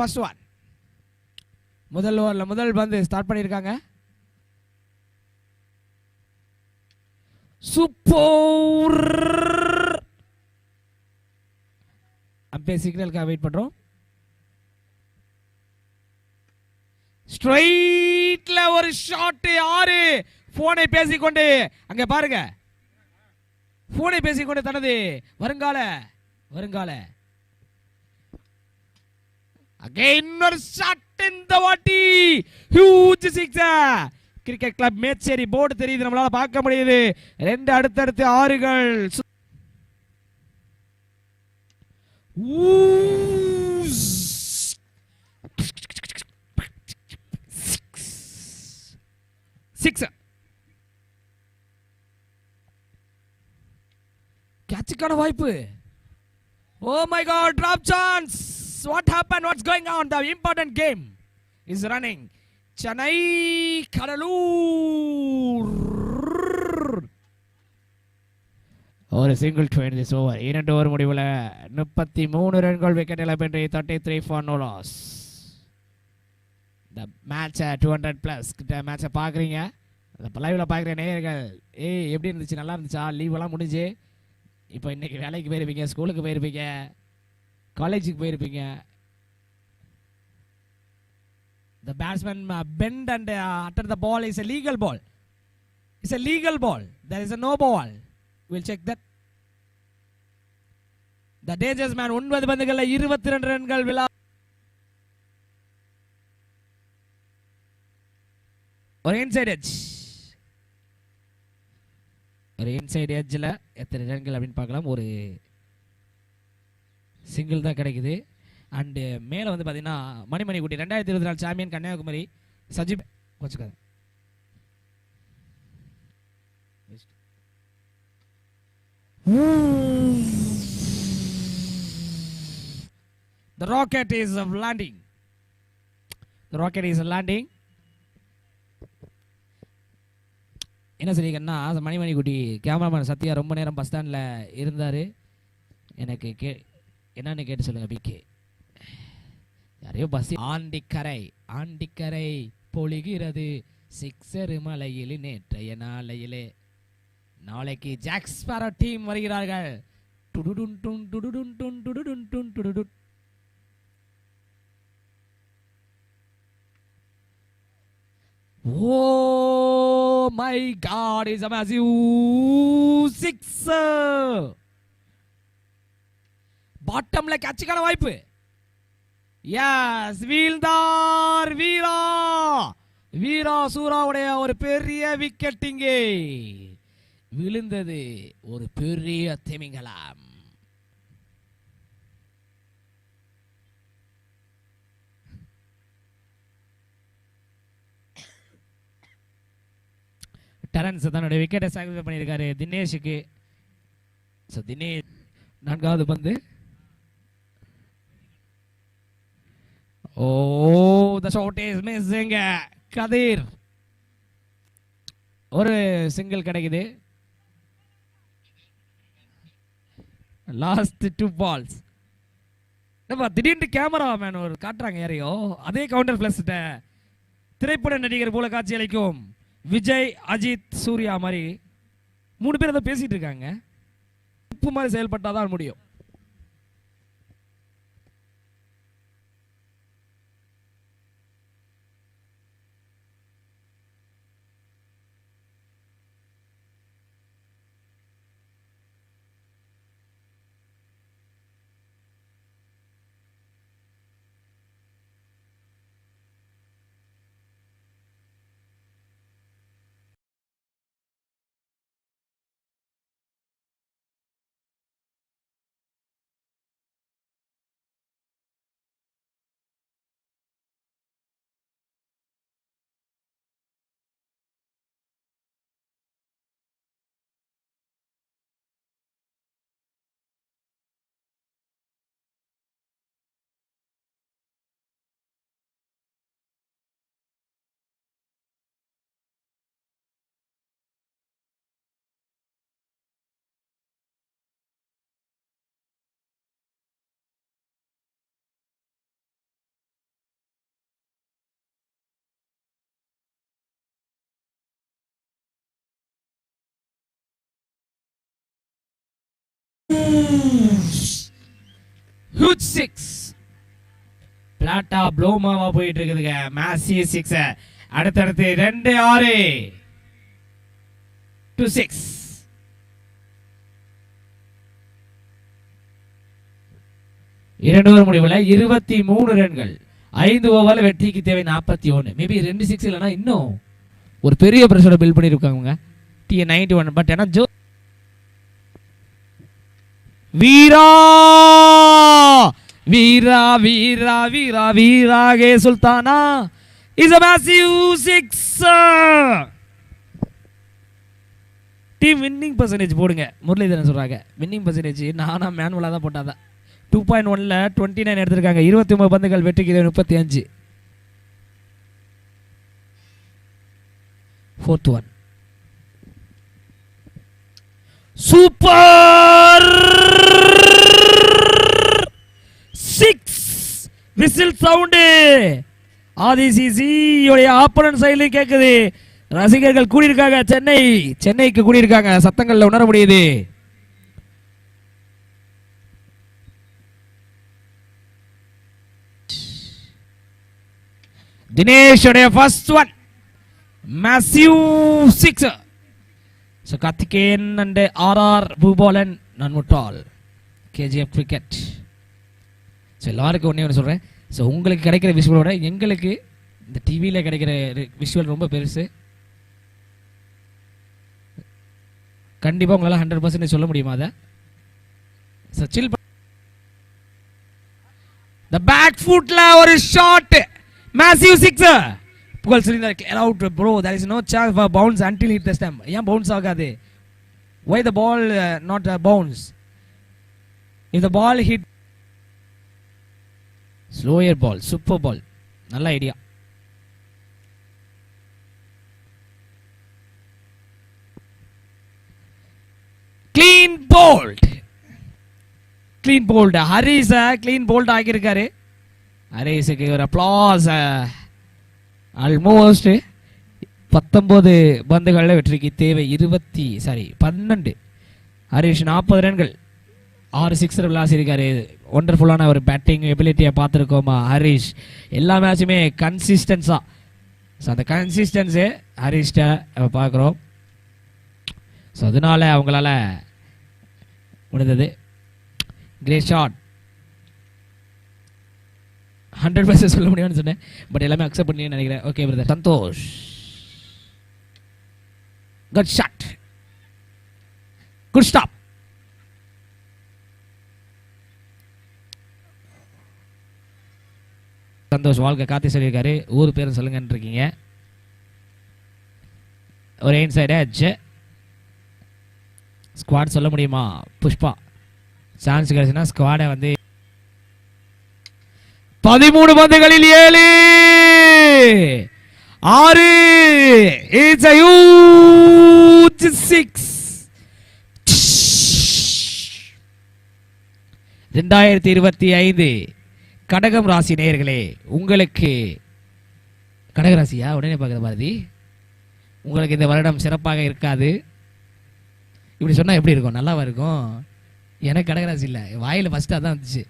First one. முதல் ஓவரில் முதல் பந்து ஸ்டார்ட் பண்ணியிருக்காங்க. சூப்பர். அம்பையர் சிக்னலுக்காக வெயிட் பண்றோம். ஸ்ட்ரைட்ல ஒரு ஷாட். 6. போனை பேசிக்கொண்டு அங்க பாருங்க, போனை பேசிக்கொண்டு தனது வருங்கால இன்னொரு ஷாட் இந்த வாட்டி. Huge sixer. Cricket club Mecheri board தெரியுது, நம்மளால பார்க்க முடியுது. 2 அடுத்தடுத்து 6கள். கேட்சுக்கான வாய்ப்பு. Oh my God, drop chance. What happened? What's going on? The important game is running. Chennai Kadalur. ஒரு single to end this over. 2 over முடிவில் 33 ரன்கள் விக்கெட் இழப்பின்றி 33 for no loss. இந்த மேட்சை 200+ கிட்ட மேட்சை பார்க்குறீங்க, லைவில் பார்க்குற நேயர்கள், எப்படி இருந்துச்சு? நல்லா இருந்துச்சா? லீவெல்லாம் முடிஞ்சு இப்போ இன்னைக்கு வேலைக்கு போயிருப்பீங்க, ஸ்கூலுக்கு போயிருப்பீங்க, காலேஜுக்கு போயிருப்பீங்க. The batsman bend and utter the ball is a legal ball. It's a legal ball. There is a no ball. We'll check that. The dangerous man 9 பந்துகளில் 22 ரன்கள் விழா. ஒரு இன்சைட் எட்ஜில் எத்தனை ரன்கள் அப்படின்னு பார்க்கலாம். ஒரு சிங்கிள் தான் கிடைக்குது. அண்டு மேலே வந்து பார்த்தீங்கன்னா மணிமணி குட்டி 2024 சாம்பியன் கன்னியாகுமரி சஜிப் வச்சுக்காது. The rocket is landing. என்ன சொல்லிங்கன்னா, மணிமணி குட்டி கேமராமேன் சத்யா ரொம்ப நேரம் பஸ் ஸ்டாண்டில் இருந்தார். எனக்கு என்னன்னு கேட்டு சொல்லுங்க பிகே. யாரையோ பஸ். ஆண்டிக்கரை பொழிகிறது சிக்ஸர் மலையில் நேற்றைய நாளையிலே. நாளைக்கு ஜாக் ஸ்பாரோ டீம் வருகிறார்கள். Oh my God, it's a massive sixer. பாட்டம்ல கேட்சுக்கான வாய்ப்பு. எஸ், வீழ்ந்தார் வீரா சூராவுடைய ஒரு பெரிய விக்கெட் இங்கே விழுந்தது. ஒரு பெரிய திமிங்கலம். டரன்ஸ் தன்னுடைய விக்கெட்டை சாக்ரிஃபை பண்ணியிருக்காரு தினேஷுக்கு. தினேஷ் 4வது பந்து. the shot is missing. கதிர் ஒரு சிங்கிள் கிடைக்குது. Last 2 balls. நம்ம திடீர்னு கேமரா மேன் ஒரு காட்டுறாங்க யாரையோ, அதே கவுண்டர் பிளஸ் திரைப்பட நடிகர் போல காட்சி அளிக்கும் விஜய், அஜித், சூர்யா மாதிரி 3 பேர் அதை பேசிட்டு இருக்காங்க. உப்பு மாதிரி செயல்பட்டாதான் முடியும். ஹூட் 6 பிளாட்டா ப்ளோமாவா போயிட்டு இருக்குதுங்க. மேசி 6 அடுத்தடுத்து 2-6 to 6. இரண்டு முடிவுல 23 ரன்கள். 5 ஓவர்ல வெற்றிக்கு தேவை 41. மேபி 2 6 இல்லனா இன்னும் ஒரு பெரிய பிரஷரை பில்ட் பண்ணிருக்காங்க T91. பட் ஏன்னா வீரா வீரா வீரா வீரா வீராகே Sultana is a massive 6. Team winning percentage போடுங்க. முரளிதரன் சொல்றாங்க வின்னிங் பர்சன்டேஜ் நானா மேனுவலா தான் போட்டாதான். 2.1ல 29 எடுத்திருக்காங்க. 29 பந்துகள் வெற்றிக்கு 35. 4th one super 6 whistle sound ஆதிசிசி உடைய ஆப்பனன்ட் சைடுல கேக்குது. ரசிகர்கள் கூடியிருக்காங்க. சென்னைக்கு கூடியிருக்காங்க. சத்தங்கள்ல உணர முடியுது. தினேஷ் உடைய first one massive 6. So Karthikeyan and RR Bhubalan Nanmutal KGF cricket. So எல்லாருக்கும் ஒண்ணே சொல்றேன். ஸோ உங்களுக்கு கிடைக்கிற விஷுவலோட எங்களுக்கு இந்த டிவியில் கிடைக்கிற விஷுவல் ரொம்ப பெருசு. கண்டிப்பாக உங்களால் 100% சொல்ல முடியுமா அதை? ஸோ சில் த பேக் ஃபுட்ல ஒரு shot massive 6. Pugazh cylinder clear out bro, there is no chance for bounce until hit the stump. ஏன் bounce ஆகாது? Why the ball not bounce? If the ball hit slower ball, super ball. நல்ல idea. clean bowled Haris clean bowled ஆகியிருக்காரு. ஹரிஸுக்கு ஒரு applause. Almost 19 பந்துகளில் வெற்றிக்கு தேவை 12. ஹரிஷ் 40 ரன்கள் 6 சிக்ஸர் விளாசிருக்காரு. ஒண்டர்ஃபுல்லான ஒரு பேட்டிங் எபிலிட்டியை பார்த்துருக்கோமா ஹரிஷ். எல்லா மேட்சுமே கன்சிஸ்டன்ஸா. ஸோ அந்த கன்சிஸ்டன்ஸு ஹரிஷ்ட பார்க்குறோம். ஸோ அதனால அவங்களால முடிந்தது. Great shot. 100% சொல்ல முடியும்னு சொன்னேன். பட் எல்லாமே அக்செப்ட் பண்ணி நினைக்கிறேன். Okay brother. Santhosh good shot. Good stop. Santhosh வாழ்க்கை காத்தி சொல்லியிருக்காரு. ஊர் பேரும் சொல்லுங்கன்னு இருக்கீங்க. ஒரு இன்சைட் எட்ஜ். ஸ்குவாட் சொல்ல முடியுமா? புஷ்பா சான்ஸ் கிடைச்சுன்னா ஸ்குவாடை வந்து 13 பந்துகளில் 7 6. It's a huge 6. 2025 கடகம் ராசி நேயர்களே, உங்களுக்கு கடகராசியா உடனே பார்க்குற பாரதி, உங்களுக்கு இந்த வருடம் சிறப்பாக இருக்காது. இப்படி சொன்னா எப்படி இருக்கும்? நல்லாவா இருக்கும்? எனக்கு கடகராசி இல்லை, வாயில் ஃபர்ஸ்ட் அதான் வந்துச்சு.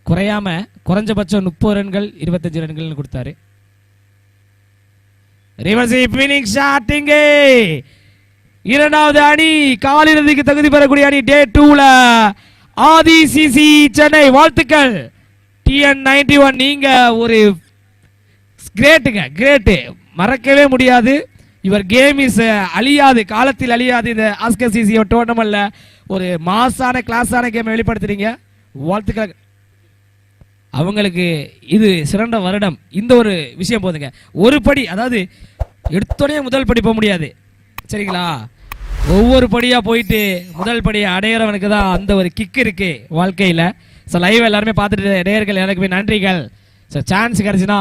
குறையாம குறைஞ்சபட்சம் 30 ரன்கள் 25 ரன்கள் கொடுத்தாரு. இரண்டாவது அணி காலிறுதிக்கு தகுதி பெறக்கூடிய அணி டே 2ல ஆதிசிசி சென்னை. வாழ்த்துக்கள் TN91. நீங்க ஒரு கிரேட்டுங்க, கிரேட்டு, மறக்கவே முடியாது. இவர் கேம் இஸ் அழியாது, காலத்தில் அழியாது. இந்த ஆஸ்கர் சிசி டோர்னமெண்ட்ல ஒரு மாசான கிளாஸான கேம் வெளிப்படுத்துறீங்க. வாழ்த்துக்கள். அவங்களுக்கு இது சிறந்த வருடம். இந்த ஒரு விஷயம் போதுங்க. ஒரு படி, அதாவது எடுத்தோடனே முதல் படி போக முடியாது, சரிங்களா? ஒவ்வொரு படியா போயிட்டு முதல் படியை அடையிறவனுக்கு தான் அந்த ஒரு கிக் இருக்கு வாழ்க்கையில. ஸோ லைவ் எல்லாருமே பார்த்துட்டு நேயர்கள் எனக்குமே நன்றிகள். So chance கிடைச்சுன்னா